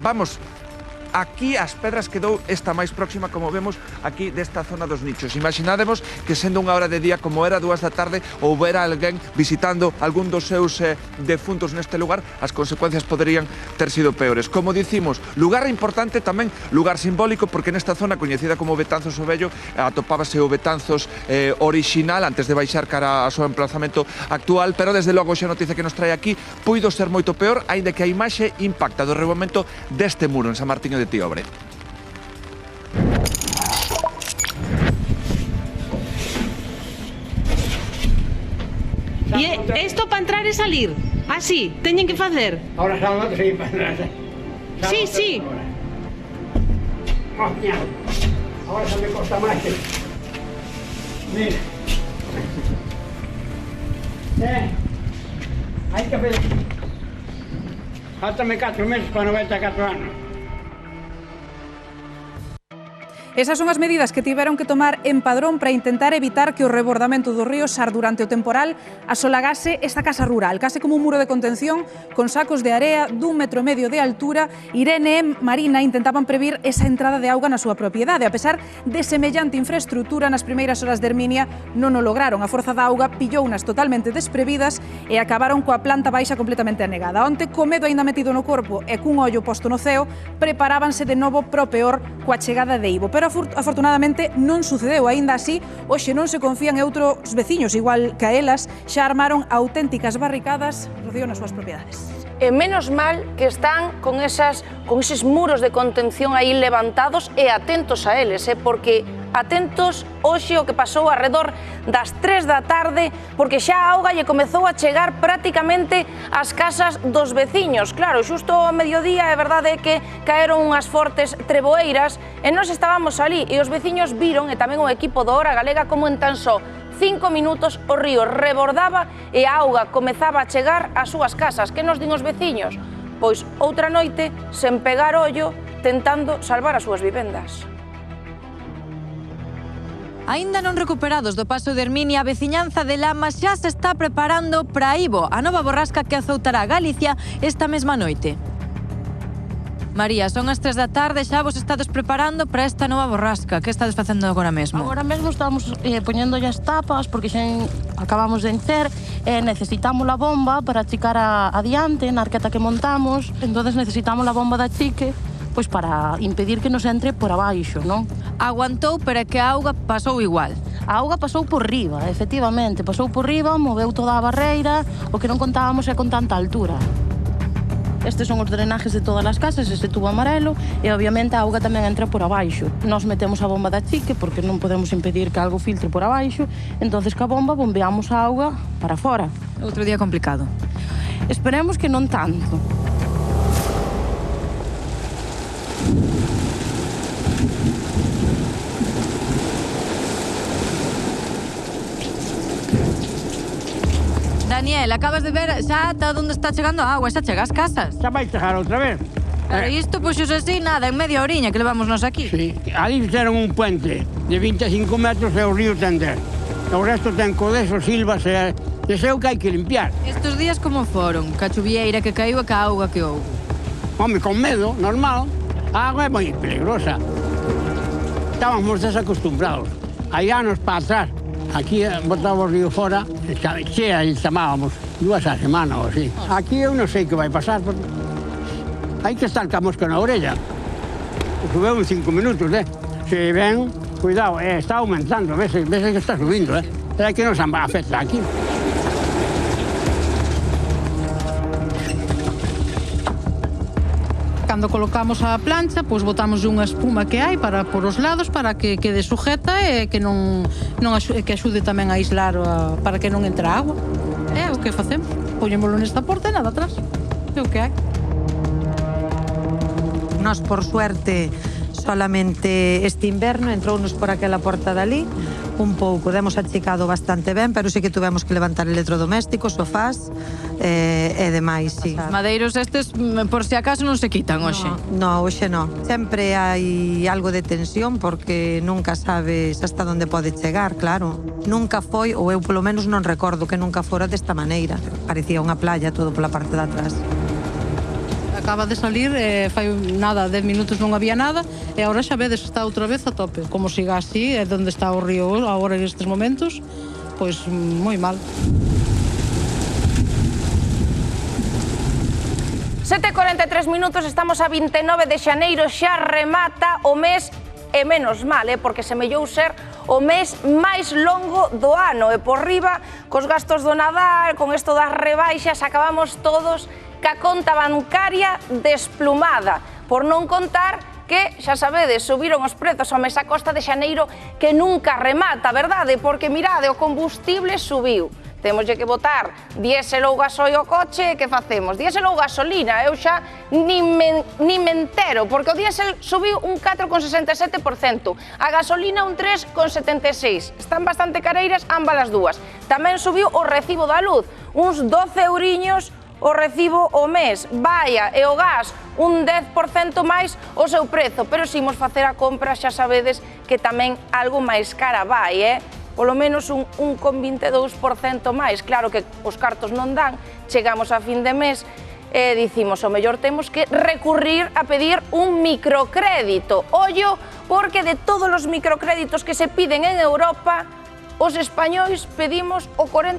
Vamos, aquí as pedras quedou esta máis próxima, como vemos aquí desta zona dos nichos. Imaginádemos que sendo unha hora de día como era 2 da tarde houbera alguén visitando algún dos seus defuntos neste lugar, as consecuencias poderían ter sido peores. Como dicimos, lugar importante, tamén lugar simbólico, porque nesta zona coñecida como Betanzos o Vello atopábase o Betanzos orixinal antes de baixar cara ao seu emplazamento actual, pero desde logo xa noticia que nos trae aquí puido ser moito peor, aínda que a imaxe impacta do revomento deste muro en San Martiño de Tíobre. E isto para entrar e salir? Así, teñen que facer? Ahora sábado sí, para entrar. Sí, sí. Oh, mira. Ahora se me costa máis que... Mira. Hai que ver... Faltame 4 meses para 94 anos. Esas son as medidas que tiveron que tomar en Padrón para intentar evitar que o rebordamento do río Sar durante o temporal asolagase esta casa rural, case como un muro de contención con sacos de area d'1,5 metro de altura. Irene e Marina intentaban previr esa entrada de auga na súa propiedade. A pesar de semellante infraestructura, nas primeiras horas de Herminia non o lograron. A forza da auga pillounas totalmente desprevidas e acabaron coa planta baixa completamente anegada. Onte, co medo aínda metido no corpo e cun ollo posto no ceo, preparábanse de novo pro peor coa chegada de Ivo. Pero afortunadamente non sucedeu. Aínda así, hoxe non se confían e outros veciños, igual que a elas, xa armaron auténticas barricadas, Rocío, nas súas propiedades. E menos mal que están con eses muros de contención aí levantados e atentos a eles, porque atentos hoxe o que pasou arredor das 3 da tarde, porque xa a auga lle comezou a chegar prácticamente ás casas dos veciños. Claro, xusto ao mediodía, é verdade que caeron unhas fortes treboeiras e nós estábamos ali e os veciños viron, e tamén o equipo do Hora Galega, como en tan só 5 minutos o río rebordaba e a auga comezaba a chegar ás súas casas. Que nos din os veciños? Pois outra noite, sen pegar ollo, tentando salvar as súas vivendas. Aínda non recuperados do paso de Herminia, a veciñanza de Lamas xa se está preparando para Ivo, a nova borrasca que azoutará Galicia esta mesma noite. María, son as 3 da tarde, xa vos estades preparando para esta nova borrasca. Que estades facendo agora mesmo? Agora mesmo estamos poñendo as tapas, porque xa acabamos de encher, e necesitamos a bomba para achicar adiante na arqueta que montamos, entonces necesitamos a bomba da chique, pois para impedir que nos entre por abaixo, non? Aguantou, pero que a auga pasou igual. A auga pasou por riba, efectivamente, pasou por riba, moveu toda a barreira, o que non contábamos é con tanta altura. Estes son os drenajes de todas as casas, este tubo amarelo, e obviamente a auga tamén entra por abaixo. Nós metemos a bomba da chique, porque non podemos impedir que algo filtre por abaixo, entonces ca bomba bombeamos a auga para fora. Outro día complicado. Esperemos que non tanto. Daniel, acabas de ver xa ata onde está chegando a auga, xa chega ás casas. Xa vai chegar outra vez. Pero isto, pois, así, nada, en media horiña que levamos nos aquí. Sí, ali fixeron un puente de 25 metros e o río tender. O resto ten codesos, silvas e deseo que hai que limpiar. Estos días como foron? Ca chuvieira que caiu e ca auga que houve? Home, con medo, normal. A agua é moi peligrosa. Estábamos desacostumbrados. Hai anos para atrás, aquí botaba o río fora, chea e chamábamos 2 a semana ou así. Aquí eu non sei que vai pasar, porque hai que estar ca mosca na orella. Subeu en 5 minutos, Se ven, cuidado, está aumentando, veces que está subindo, É que nos afecta aquí. Cando colocamos a plancha, pois botamos unha espuma que hai para por os lados para que quede sujeta e que que axude tamén a aislar para que non entre agua. É o que facemos. Poñémolo nesta porta e nada atrás. É o que hai. Nós, por suerte, solamente este inverno entrounos por aquela porta dali un pouco, demos achicado bastante ben, pero sí que tuvemos que levantar electrodomésticos, sofás e demais, sí. Os madeiros estes, por si acaso, non se quitan hoxe? No, hoxe non. Sempre hai algo de tensión porque nunca sabes hasta onde pode chegar, claro. Nunca foi, ou eu polo menos non recordo que nunca fora desta maneira. Parecía unha playa todo pola parte de atrás. acaba de salir, fai nada, 10 minutos non había nada, e agora xa vedes, está outra vez a tope. Como siga así, é onde está o río agora en estes momentos, pois moi mal. 7:43 minutos, estamos a 29 de xaneiro, xa remata o mes, e menos mal, porque semellou ser o mes máis longo do ano, e por riba, cos gastos do Nadal, con isto das rebaixas, acabamos todos ca conta bancaria desplumada, por non contar que, xa sabedes, subiron os prezos ao mes a costa de xaneiro que nunca remata, verdade? Porque mirade, o combustible subiu. Temos que botar diésel ou gasoil ao coche, que facemos? Diésel ou gasolina? Eu xa nin me entero, porque o diésel subiu un 4,67%, a gasolina un 3,76%. Están bastante careiras ambas as dúas. Tamén subiu o recibo da luz, uns 12 euriños o recibo o mes. Vaya, e o gas, un 10% máis o seu prezo, pero se imos facer a compra xa sabedes que tamén algo máis cara vai, polo menos un 22% máis. Claro que os cartos non dan, chegamos a fin de mes e dicimos, o mellor temos que recurrir a pedir un microcrédito. Ollo, porque de todos os microcréditos que se piden en Europa, os españois pedimos o 40%.